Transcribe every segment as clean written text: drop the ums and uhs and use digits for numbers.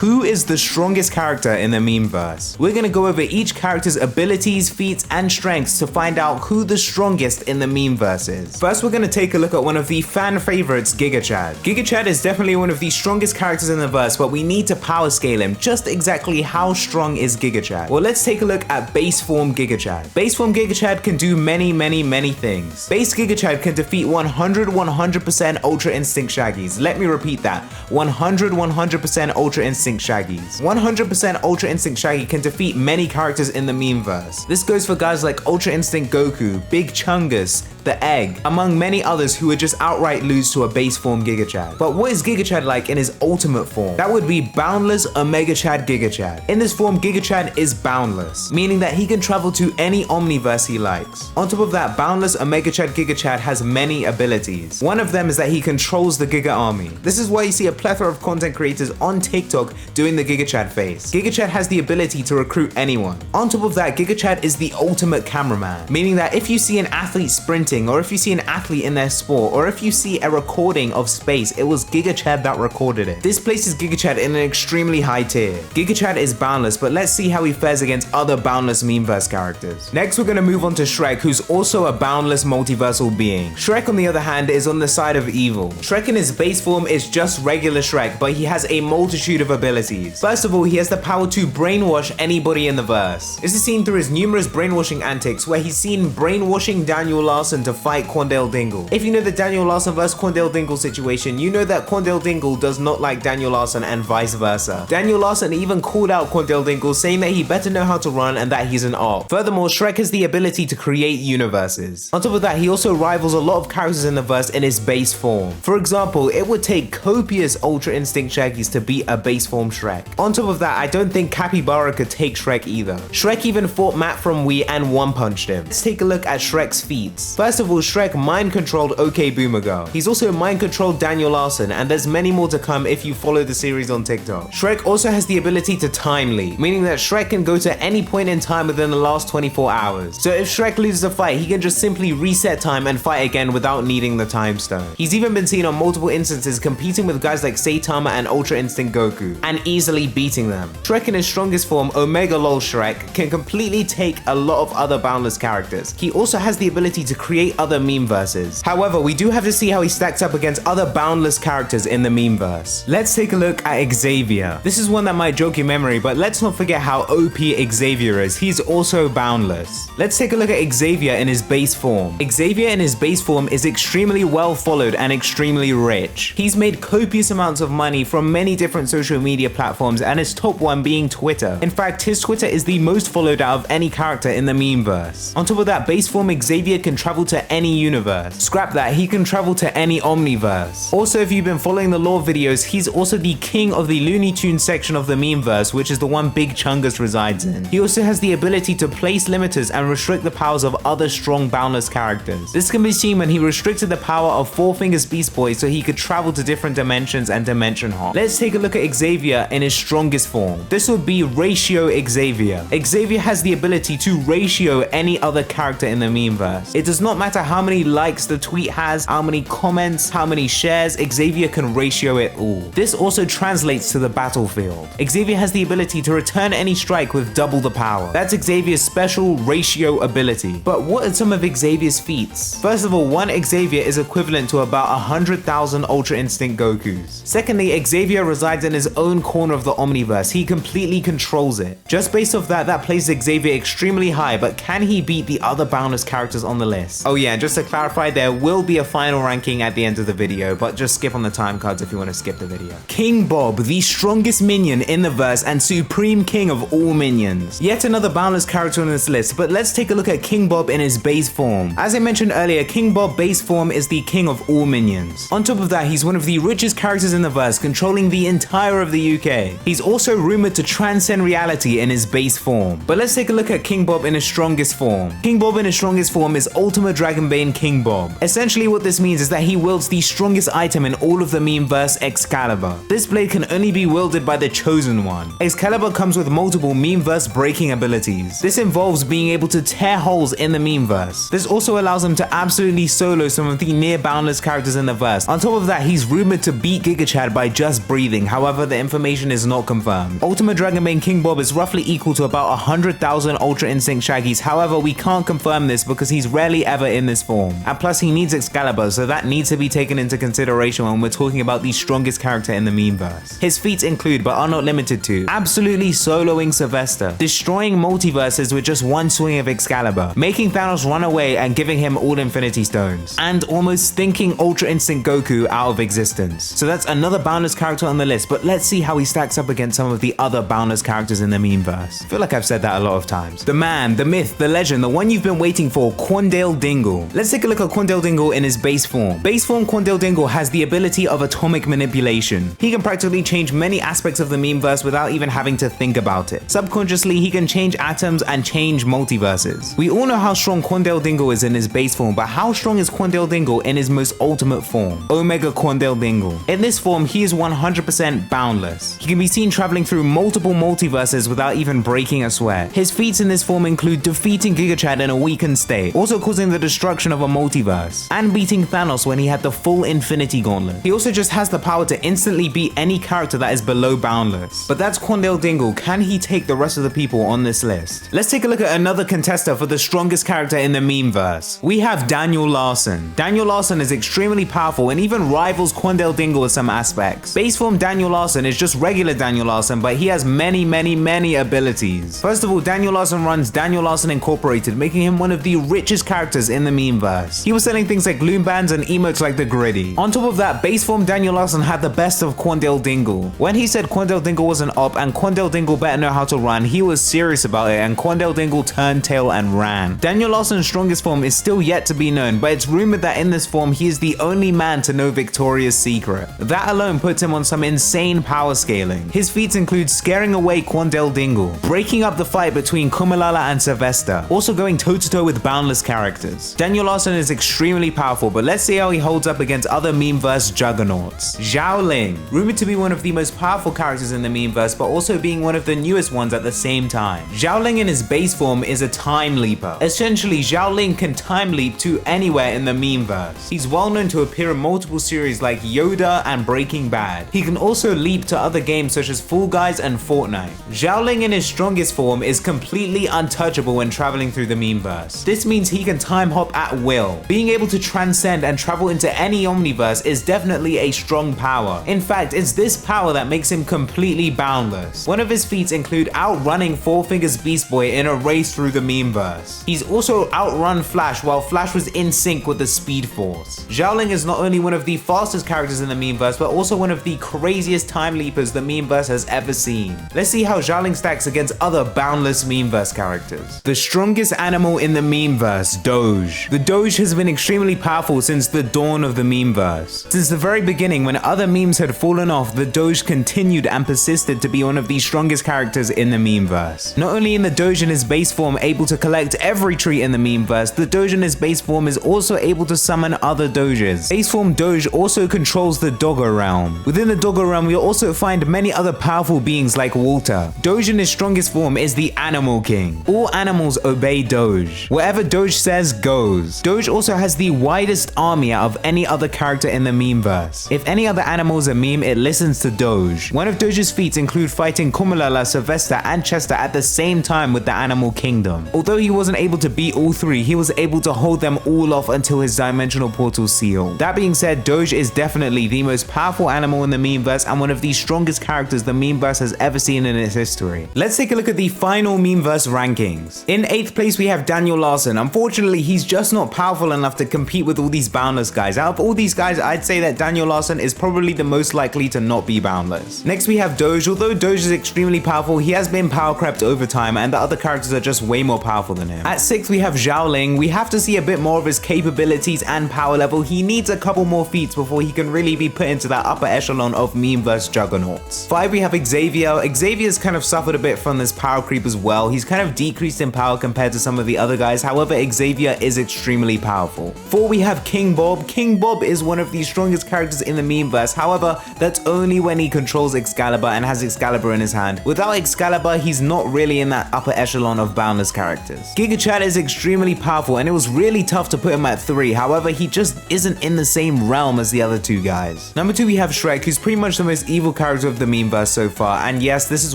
Who is the strongest character in the memeverse? We're gonna go over each character's abilities, feats, and strengths to find out who the strongest in the memeverse is. First, we're gonna take a look at one of the fan favorites, Gigachad. Gigachad is definitely one of the strongest characters in the verse, but we need to power scale him. Just exactly how strong is Gigachad? Well, let's take a look at base form Gigachad. Base form Gigachad can do many things. Base Gigachad can defeat 100% Ultra Instinct Shaggies. Let me repeat that. 100% Ultra Instinct Shaggies. 100% Ultra Instinct Shaggy can defeat many characters in the memeverse. This goes for guys like Ultra Instinct Goku, Big Chungus, the Egg, among many others who would just outright lose to a base form Gigachad. But what is Gigachad like in his ultimate form? That would be Boundless Omega Chad Gigachad. In this form, Gigachad is boundless, meaning that he can travel to any Omniverse he likes. On top of that, Boundless Omega Chad Gigachad has many abilities. One of them is that he controls the Giga Army. This is why you see a plethora of content creators on TikTok doing the Gigachad face. Gigachad has the ability to recruit anyone. On top of that, Gigachad is the ultimate cameraman, meaning that if you see an athlete sprinting, or if you see an athlete in their sport, or if you see a recording of space, it was Gigachad that recorded it. This places Gigachad in an extremely high tier. Gigachad is boundless, but let's see how he fares against other boundless memeverse characters. Next, we're gonna move on to Shrek, who's also a boundless multiversal being. Shrek, on the other hand, is on the side of evil. Shrek in his base form is just regular Shrek, but he has a multitude of abilities. First of all, he has the power to brainwash anybody in the verse. This is seen through his numerous brainwashing antics, where he's seen brainwashing Daniel Larson to fight Quandale Dingle. If you know the Daniel Larson vs Quandale Dingle situation, you know that Quandale Dingle does not like Daniel Larson and vice versa. Daniel Larson even called out Quandale Dingle, saying that he better know how to run and that he's an op. Furthermore, Shrek has the ability to create universes. On top of that, he also rivals a lot of characters in the verse in his base form. For example, it would take copious Ultra Instinct Shaggies to beat a base form Shrek. On top of that, I don't think Capybara could take Shrek either. Shrek even fought Matt from Wii and one-punched him. Let's take a look at Shrek's feats. First of all, Shrek mind-controlled OK Boomer Girl. He's also mind-controlled Daniel Larson, and there's many more to come if you follow the series on TikTok. Shrek also has the ability to time leap, meaning that Shrek can go to any point in time within the last 24 hours. So if Shrek loses a fight, he can just simply reset time and fight again without needing the time stone. He's even been seen on multiple instances competing with guys like Saitama and Ultra Instinct Goku, and easily beating them. Shrek in his strongest form, Omega LOL Shrek, can completely take a lot of other boundless characters. He also has the ability to create other memeverses. However, we do have to see how he stacks up against other boundless characters in the memeverse. Let's take a look at Xavier. This is one that might jog your memory, but let's not forget how OP Xavier is. He's also boundless. Let's take a look at Xavier in his base form. Xavier in his base form is extremely well followed and extremely rich. He's made copious amounts of money from many different social media platforms, and his top one being Twitter. In fact, his Twitter is the most followed out of any character in the memeverse. On top of that, base form Xavier can travel to any universe. Scrap that, he can travel to any Omniverse. Also, if you've been following the lore videos, he's also the king of the Looney Tunes section of the memeverse, which is the one Big Chungus resides in. He also has the ability to place limiters and restrict the powers of other strong boundless characters. This can be seen when he restricted the power of Four Fingers Beast Boy so he could travel to different dimensions and dimension hop. Let's take a look at Xavier in his strongest form. This would be Ratio Xavier. Xavier has the ability to ratio any other character in the memeverse. It does not matter how many likes the tweet has, how many comments, how many shares, Xavier can ratio it all. This also translates to the battlefield. Xavier has the ability to return any strike with double the power. That's Xavier's special ratio ability. But what are some of Xavier's feats? First of all, one Xavier is equivalent to about 100,000 Ultra Instinct Gokus. Secondly, Xavier resides in his own corner of the Omniverse. He completely controls it. Just based off that, that places Xavier extremely high, but can he beat the other boundless characters on the list? Oh yeah, and just to clarify, there will be a final ranking at the end of the video, but just skip on the time cards if you want to skip the video. King Bob, the strongest minion in the verse and supreme king of all minions. Yet another boundless character on this list, but let's take a look at King Bob in his base form. As I mentioned earlier, King Bob base form is the king of all minions. On top of that, he's one of the richest characters in the verse, controlling the entire of the UK. He's also rumored to transcend reality in his base form. But let's take a look at King Bob in his strongest form. King Bob in his strongest form is ultimate Ultimate Dragonbane King Bob. Essentially what this means is that he wields the strongest item in all of the memeverse, Excalibur. This blade can only be wielded by the Chosen One. Excalibur comes with multiple memeverse breaking abilities. This involves being able to tear holes in the memeverse. This also allows him to absolutely solo some of the near boundless characters in the verse. On top of that, he's rumored to beat Gigachad by just breathing, however the information is not confirmed. Ultimate Dragonbane King Bob is roughly equal to about 100,000 Ultra Instinct Shaggys, however we can't confirm this because he's rarely ever in this form. And plus he needs Excalibur, so that needs to be taken into consideration when we're talking about the strongest character in the memeverse. His feats include, but are not limited to, absolutely soloing Sylvester, destroying multiverses with just one swing of Excalibur, making Thanos run away and giving him all Infinity Stones, and almost thinking Ultra Instinct Goku out of existence. So that's another boundless character on the list, but let's see how he stacks up against some of the other boundless characters in the memeverse. I feel like I've said that a lot of times. The man, the myth, the legend, the one you've been waiting for, Quandale Dingle. Let's take a look at Quandale Dingle in his base form. Base form Quandale Dingle has the ability of atomic manipulation. He can practically change many aspects of the memeverse without even having to think about it. Subconsciously, he can change atoms and change multiverses. We all know how strong Quandale Dingle is in his base form, but how strong is Quandale Dingle in his most ultimate form, Omega Quandale Dingle? In this form, he is 100% boundless. He can be seen traveling through multiple multiverses without even breaking a sweat. His feats in this form include defeating Gigachad in a weakened state, also causing the destruction of a multiverse, and beating Thanos when he had the full Infinity Gauntlet. He also just has the power to instantly beat any character that is below boundless. But that's Quandale Dingle. Can he take the rest of the people on this list? Let's take a look at another contester for the strongest character in the memeverse. We have Daniel Larson. Daniel Larson is extremely powerful and even rivals Quandale Dingle in some aspects. Base form Daniel Larson is just regular Daniel Larson, but he has many abilities. First of all, Daniel Larson runs Daniel Larson Incorporated, making him one of the richest characters in the memeverse. He was selling things like loom bands and emotes like the Gritty. On top of that, base form Daniel Larson had the best of Quandale Dingle. When he said Quandale Dingle was an op and Quandale Dingle better know how to run, he was serious about it and Quandale Dingle turned tail and ran. Daniel Larson's strongest form is still yet to be known, but it's rumored that in this form he is the only man to know Victoria's secret. That alone puts him on some insane power scaling. His feats include scaring away Quandale Dingle, breaking up the fight between Kumalala and Sylvester, also going toe-to-toe with boundless characters. Daniel Larson is extremely powerful, but let's see how he holds up against other memeverse juggernauts. Xiao Ling, rumored to be one of the most powerful characters in the memeverse, but also being one of the newest ones at the same time. Xiao Ling in his base form is a time leaper. Essentially, Xiao Ling can time leap to anywhere in the memeverse. He's well known to appear in multiple series like Yoda and Breaking Bad. He can also leap to other games such as Fall Guys and Fortnite. Xiao Ling in his strongest form is completely untouchable when traveling through the memeverse. This means he can time hop at will. Being able to transcend and travel into any omniverse is definitely a strong power. In fact, it's this power that makes him completely boundless. One of his feats include outrunning Four Fingers Beast Boy in a race through the memeverse. He's also outrun Flash while Flash was in sync with the Speed Force. Xiao Ling is not only one of the fastest characters in the memeverse, but also one of the craziest time leapers the memeverse has ever seen. Let's see how Xiao Ling stacks against other boundless memeverse characters. The strongest animal in the memeverse, Doge. The Doge has been extremely powerful since the dawn of the memeverse. Since the very beginning, when other memes had fallen off, the Doge continued and persisted to be one of the strongest characters in the memeverse. Not only in the Doge in his base form able to collect every tree in the memeverse, the Doge in his base form is also able to summon other Doges. Base form Doge also controls the Doggo realm. Within the Doggo realm, we'll also find many other powerful beings like Walter. Doge in his strongest form is the Animal King. All animals obey Doge. Whatever Doge says goes. Doge also has the widest army out of any other character in the memeverse. If any other animal is a meme, it listens to Doge. One of Doge's feats include fighting Kumalala, Sylvester, and Chester at the same time with the Animal Kingdom. Although he wasn't able to beat all three, he was able to hold them all off until his dimensional portal sealed. That being said, Doge is definitely the most powerful animal in the memeverse and one of the strongest characters the memeverse has ever seen in its history. Let's take a look at the final memeverse rankings. In 8th place, we have Daniel Larson. Unfortunately, he's just not powerful enough to compete with all these boundless guys. Out of all these guys, I'd say that Daniel Larson is probably the most likely to not be boundless. Next, we have Doge. Although Doge is extremely powerful, he has been power crept over time, and the other characters are just way more powerful than him. At 6th, we have Xiao Ling. We have to see a bit more of his capabilities and power level. He needs a couple more feats before he can really be put into that upper echelon of memeverse juggernauts. 5, we have Xavier. Xavier's kind of suffered a bit from this power creep as well. He's kind of decreased in power compared to some of the other guys. However, Xavier is extremely powerful. 4, we have King Bob. King Bob is one of the strongest characters in the memeverse. However, that's only when he controls Excalibur and has Excalibur in his hand. Without Excalibur, he's not really in that upper echelon of boundless characters. Gigachad is extremely powerful and it was really tough to put him at 3. However, he just isn't in the same realm as the other 2 guys. Number 2, we have Shrek, who's pretty much the most evil character of the memeverse so far. And yes, this is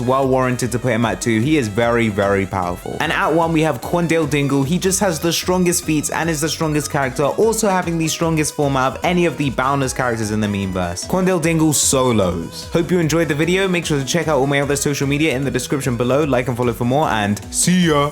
well warranted to put him at 2. He is very, very powerful. And at 1, we have Quandale Dingle. He just has the strongest feats and is the strongest character, also having the strongest form out of any of the boundless characters in the memeverse. Quandale Dingle solos. Hope you enjoyed the video. Make sure to check out all my other social media in the description below. Like and follow for more, and see ya!